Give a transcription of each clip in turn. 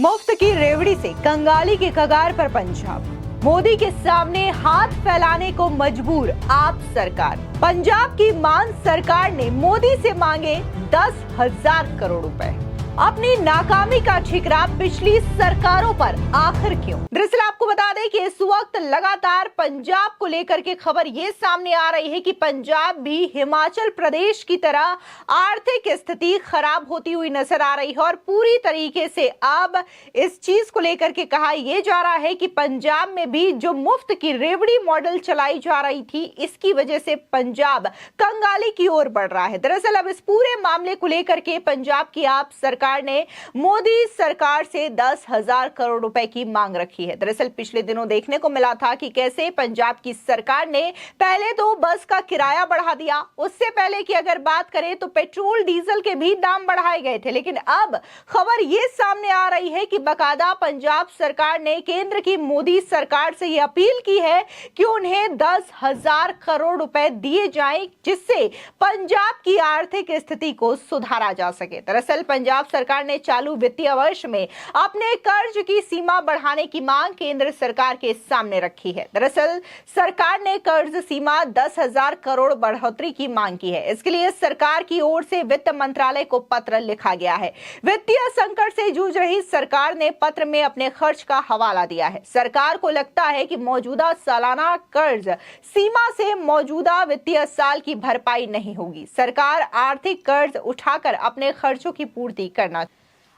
मुफ्त की रेवड़ी से कंगाली के कगार पर पंजाब। मोदी के सामने हाथ फैलाने को मजबूर आप सरकार। पंजाब की मान सरकार ने मोदी से मांगे 10,000 करोड़ रुपए। अपनी नाकामी का ठिकरा पिछली सरकारों पर आखिर क्यों? दरअसल आपको बता दें कि इस वक्त लगातार पंजाब को लेकर के खबर ये सामने आ रही है कि पंजाब भी हिमाचल प्रदेश की तरह आर्थिक स्थिति खराब होती हुई नजर आ रही है और पूरी तरीके से अब इस चीज को लेकर के कहा यह जा रहा है कि पंजाब में भी जो मुफ्त की रेवड़ी मॉडल चलाई जा रही थी, इसकी वजह से पंजाब कंगाली की ओर बढ़ रहा है। दरअसल अब इस पूरे मामले को लेकर के पंजाब की आप सरकार ने मोदी सरकार से 10,000 करोड़ रुपए की मांग रखी है। दरअसल पिछले दिनों देखने को मिला था कि कैसे पंजाब की सरकार ने पहले तो बस का किराया बढ़ा दिया, उससे पहले की अगर बात करें तो पेट्रोल डीजल के भी दाम बढ़ाए गए थे। लेकिन अब खबर ये सामने आ रही है कि बकायदा पंजाब सरकार ने केंद्र की मोदी सरकार से यह अपील की है कि उन्हें 10,000 करोड़ रुपए दिए जाएं, जिससे पंजाब की आर्थिक स्थिति को सुधारा जा सके। दरअसल पंजाब सरकार ने चालू वित्तीय वर्ष में अपने कर्ज की सीमा बढ़ाने की मांग केंद्र सरकार के सामने रखी है। दरअसल सरकार ने कर्ज सीमा 10,000 करोड़ बढ़ोतरी की मांग की है। इसके लिए सरकार की ओर से वित्त मंत्रालय को पत्र लिखा गया है। वित्तीय संकट से जूझ रही सरकार ने पत्र में अपने खर्च का हवाला दिया है। सरकार को लगता है कि मौजूदा सालाना कर्ज सीमा से मौजूदा वित्तीय साल की भरपाई नहीं होगी। सरकार आर्थिक कर्ज उठाकर अपने खर्चों की पूर्ति करना।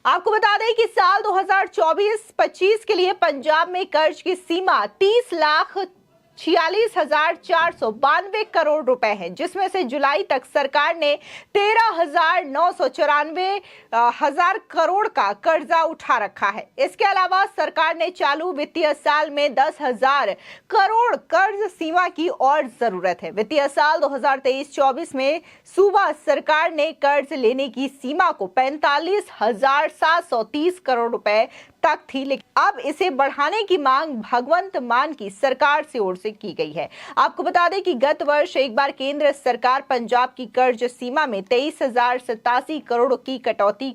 आपको बता दें कि साल 2024-25 के लिए पंजाब में कर्ज की सीमा 30,46,492 करोड़ रुपए है, जिसमें से जुलाई तक सरकार ने 13,994 करोड़ का कर्जा उठा रखा है। इसके अलावा सरकार ने चालू वित्तीय साल में 10,000 करोड़ कर्ज सीमा की और जरूरत है। वित्तीय साल 2023-24 में सूबा सरकार ने कर्ज लेने की सीमा को 45,730 करोड़ रुपए तक थी, लेकिन अब इसे बढ़ाने की मांग भगवंत मान की सरकार से ओर से की गई है। आपको बता दें कि गत वर्ष एक बार केंद्र सरकार पंजाब की कर्ज सीमा में 23,087 करोड़ की कटौती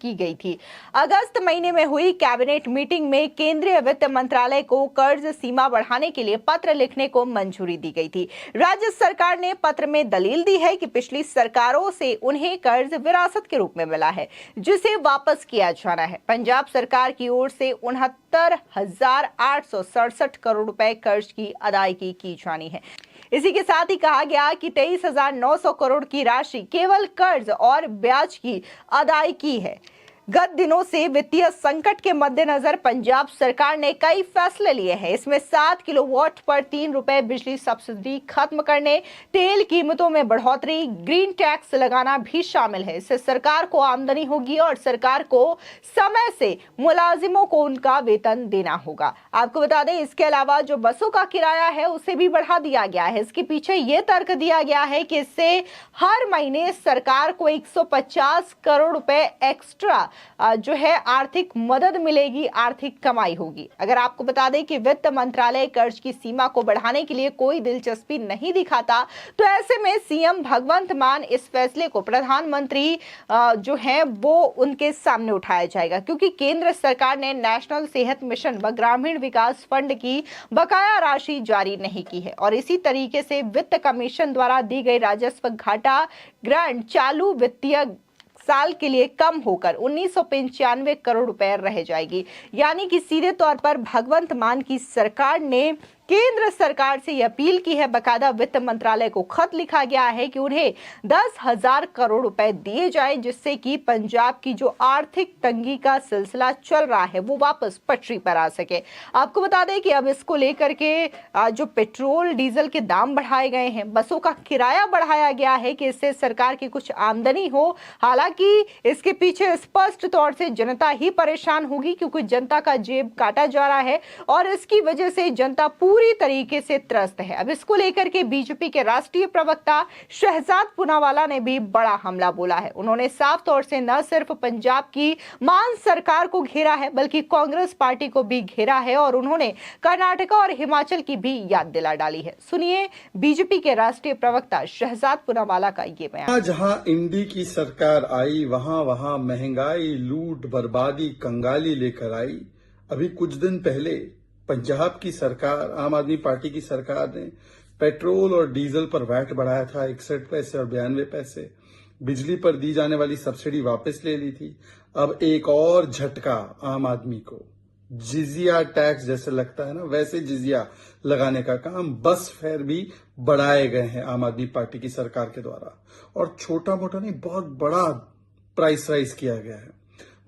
की गई थी। अगस्त महीने में हुई कैबिनेट मीटिंग में केंद्रीय वित्त मंत्रालय को कर्ज सीमा बढ़ाने के लिए पत्र लिखने को मंजूरी दी गई थी। राज्य सरकार ने पत्र में दलील दी है कि पिछली सरकारों से उन्हें कर्ज विरासत के रूप में मिला है, जिसे वापस किया जाना है। पंजाब सरकार की ओर से 69,867 करोड़ रुपए कर्ज की अदायगी की जानी है। इसी के साथ ही कहा गया कि 23,900 करोड़ की राशि केवल कर्ज और ब्याज की अदायगी है। गत दिनों से वित्तीय संकट के मद्देनजर पंजाब सरकार ने कई फैसले लिए हैं। इसमें 7 किलोवाट पर 3 रुपए बिजली सब्सिडी खत्म करने, तेल कीमतों में बढ़ोतरी, ग्रीन टैक्स लगाना भी शामिल है। इससे सरकार को आमदनी होगी और सरकार को समय से मुलाजिमों को उनका वेतन देना होगा। आपको बता दें, इसके अलावा जो बसों का किराया है उसे भी बढ़ा दिया गया है। इसके पीछे ये तर्क दिया गया है कि इससे हर महीने सरकार को 150 करोड़ रुपए एक्स्ट्रा जो है आर्थिक मदद मिलेगी, आर्थिक कमाई होगी। अगर आपको बता दें कि वित्त मंत्रालय कर्ज की सीमा को बढ़ाने के लिए कोई दिलचस्पी नहीं दिखाता, तो ऐसे में सीएम भगवंत मान इस फैसले को प्रधानमंत्री जो है वो उनके सामने उठाया जाएगा, क्योंकि केंद्र सरकार ने नेशनल सेहत मिशन व ग्रामीण विकास फंड की बकाया राशि जारी नहीं की है और इसी तरीके से वित्त कमीशन द्वारा दी गई राजस्व घाटा ग्रांट चालू वित्तीय साल के लिए कम होकर 1995 करोड़ रुपए रह जाएगी। यानी कि सीधे तौर पर भगवंत मान की सरकार ने केंद्र सरकार से यह अपील की है, बकायदा वित्त मंत्रालय को खत लिखा गया है कि उन्हें 10,000 करोड़ रुपए दिए जाए, जिससे कि पंजाब की जो आर्थिक तंगी का सिलसिला चल रहा है वो वापस पटरी पर आ सके। आपको बता दें कि अब इसको लेकर के जो पेट्रोल डीजल के दाम बढ़ाए गए हैं, बसों का किराया बढ़ाया गया है कि इससे सरकार की कुछ आमदनी हो। हालांकि इसके पीछे स्पष्ट तौर से जनता ही परेशान होगी, क्योंकि जनता का जेब काटा जा रहा है और इसकी वजह से जनता पूरी तरीके से त्रस्त है। अब इसको लेकर के बीजेपी के राष्ट्रीय प्रवक्ता शहजाद पूनावाला ने भी बड़ा हमला बोला है। उन्होंने साफ तौर से न सिर्फ पंजाब की मान सरकार को घेरा है बल्कि कांग्रेस पार्टी को भी घेरा है और उन्होंने कर्नाटक और हिमाचल की भी याद दिला डाली है। सुनिए बीजेपी के राष्ट्रीय प्रवक्ता शहजाद पूनावाला का ये बयान। जहां इंडी की सरकार आई वहां वहां महंगाई, लूट, बर्बादी, कंगाली लेकर आई। अभी कुछ दिन पहले पंजाब की सरकार, आम आदमी पार्टी की सरकार ने पेट्रोल और डीजल पर वैट बढ़ाया था 61 पैसे और 92 पैसे। बिजली पर दी जाने वाली सब्सिडी वापस ले ली थी। अब एक और झटका आम आदमी को, जिजिया टैक्स जैसे लगता है ना, वैसे जिजिया लगाने का काम, बस फेयर भी बढ़ाए गए हैं आम आदमी पार्टी की सरकार के द्वारा। और छोटा मोटा नहीं, बहुत बड़ा प्राइस राइज किया गया है।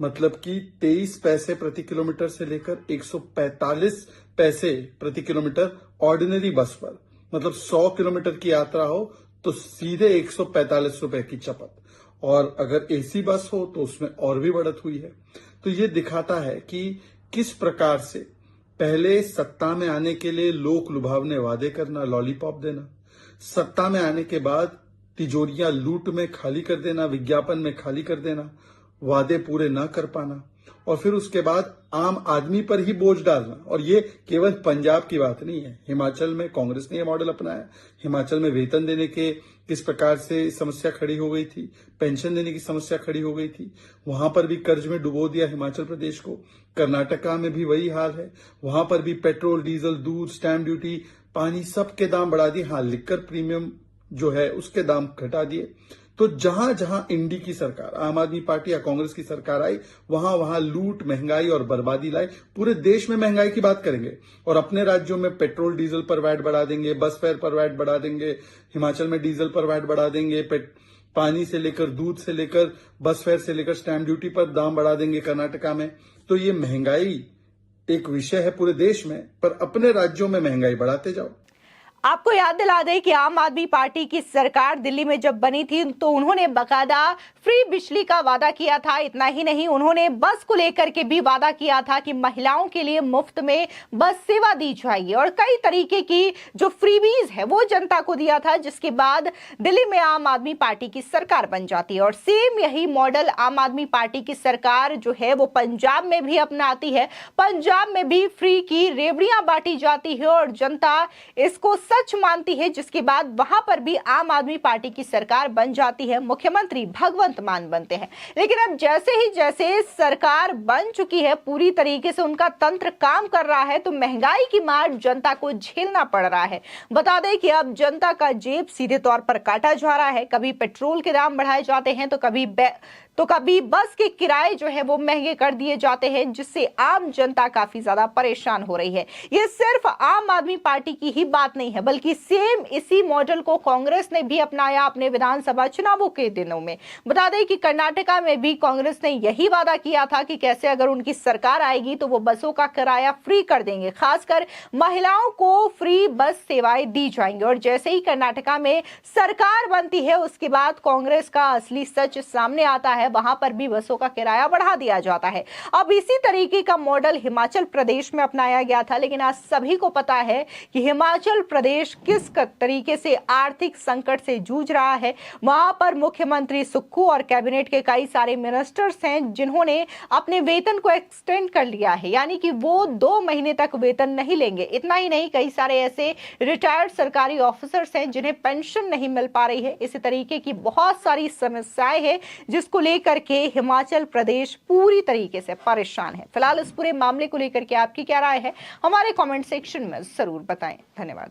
मतलब कि 23 पैसे प्रति किलोमीटर से लेकर 145 पैसे प्रति किलोमीटर ऑर्डिनरी बस पर, मतलब 100 किलोमीटर की यात्रा हो तो सीधे 145 रुपए की चपत, और अगर एसी बस हो तो उसमें और भी बढ़त हुई है। तो ये दिखाता है कि किस प्रकार से पहले सत्ता में आने के लिए लोक लुभावने वादे करना, लॉलीपॉप देना, सत्ता में आने के बाद तिजोरियां लूट में खाली कर देना, विज्ञापन में खाली कर देना, वादे पूरे ना कर पाना, और फिर उसके बाद आम आदमी पर ही बोझ डालना। और ये केवल पंजाब की बात नहीं है, हिमाचल में कांग्रेस ने यह मॉडल अपनाया। हिमाचल में वेतन देने के किस प्रकार से समस्या खड़ी हो गई थी, पेंशन देने की समस्या खड़ी हो गई थी, वहां पर भी कर्ज में डुबो दिया हिमाचल प्रदेश को। कर्नाटका में भी वही हाल है, वहां पर भी पेट्रोल, डीजल, दूध, स्टैम्प ड्यूटी, पानी, सबके दाम बढ़ा दिए। हाँ, लिकर प्रीमियम जो है उसके दाम घटा दिए। तो जहां जहां इंडी की सरकार, आम आदमी पार्टी या कांग्रेस की सरकार आई, वहां वहां लूट, महंगाई और बर्बादी लाई। पूरे देश में महंगाई की बात करेंगे और अपने राज्यों में पेट्रोल डीजल पर वैट बढ़ा देंगे, बस फेयर पर वैट बढ़ा देंगे, हिमाचल में डीजल पर वैट बढ़ा देंगे, पानी से लेकर दूध से लेकर बस फेयर से लेकर स्टैम्प ड्यूटी पर दाम बढ़ा देंगे कर्नाटका में। तो ये महंगाई एक विषय है पूरे देश में, पर अपने राज्यों में महंगाई बढ़ाते जाओ। आपको याद दिला दें कि आम आदमी पार्टी की सरकार दिल्ली में जब बनी थी तो उन्होंने बकायदा फ्री बिजली का वादा किया था। इतना ही नहीं, उन्होंने बस को लेकर के भी वादा किया था कि महिलाओं के लिए मुफ्त में बस सेवा दी जाएगी और कई तरीके की जो फ्रीबीज है वो जनता को दिया था, जिसके बाद दिल्ली में आम आदमी पार्टी की सरकार बन जाती है। और सेम यही मॉडल आम आदमी पार्टी की सरकार जो है वो पंजाब में भी अपनाती है। पंजाब में भी फ्री की रेवड़ियां बांटी जाती है और जनता इसको सच मानती है, जिसके बाद वहां पर भी आम आदमी पार्टी की सरकार बन जाती है, मुख्यमंत्री भगवंत मान बनते हैं। लेकिन अब जैसे सरकार बन चुकी है, पूरी तरीके से उनका तंत्र काम कर रहा है, तो महंगाई की मार जनता को झेलना पड़ रहा है। बता दें कि अब जनता का जेब सीधे तौर पर काटा जा रहा है। कभी पेट्रोल के दाम बढ़ाए जाते हैं तो कभी बस के किराए जो है वो महंगे कर दिए जाते हैं, जिससे आम जनता काफी ज्यादा परेशान हो रही है। ये सिर्फ आम आदमी पार्टी की ही बात नहीं है, बल्कि सेम इसी मॉडल को कांग्रेस ने भी अपनाया अपने विधानसभा चुनावों के दिनों में। बता दें कि कर्नाटका में भी कांग्रेस ने यही वादा किया था कि कैसे अगर उनकी सरकार आएगी तो वो बसों का किराया फ्री कर देंगे, खासकर महिलाओं को फ्री बस सेवाएं दी जाएंगी। और जैसे ही कर्नाटका में सरकार बनती है, उसके बाद कांग्रेस का असली सच सामने आता है, वहां पर भी बसों का किराया बढ़ा दिया जाता है। अब इसी तरीके का मॉडल हिमाचल प्रदेश में अपनाया गया था, लेकिन आज सभी को पता है कि हिमाचल प्रदेश किस तरीके से आर्थिक संकट से जूझ रहा है। वहां पर मुख्यमंत्री सुक्खू और कैबिनेट के कई सारे मिनिस्टर्स हैं जिन्होंने अपने वेतन को एक्सटेंड कर लिया है, यानी कि वो 2 महीने तक वेतन नहीं लेंगे। इतना ही नहीं, कई सारे ऐसे रिटायर्ड सरकारी ऑफिसर्स हैं जिन्हें पेंशन नहीं मिल पा रही है। इसी तरीके की बहुत सारी समस्याएं हैं जिसको लेकर के हिमाचल प्रदेश पूरी तरीके से परेशान है। फिलहाल इस पूरे मामले को लेकर के आपकी क्या राय है, हमारे कमेंट सेक्शन में जरूर बताएं। धन्यवाद।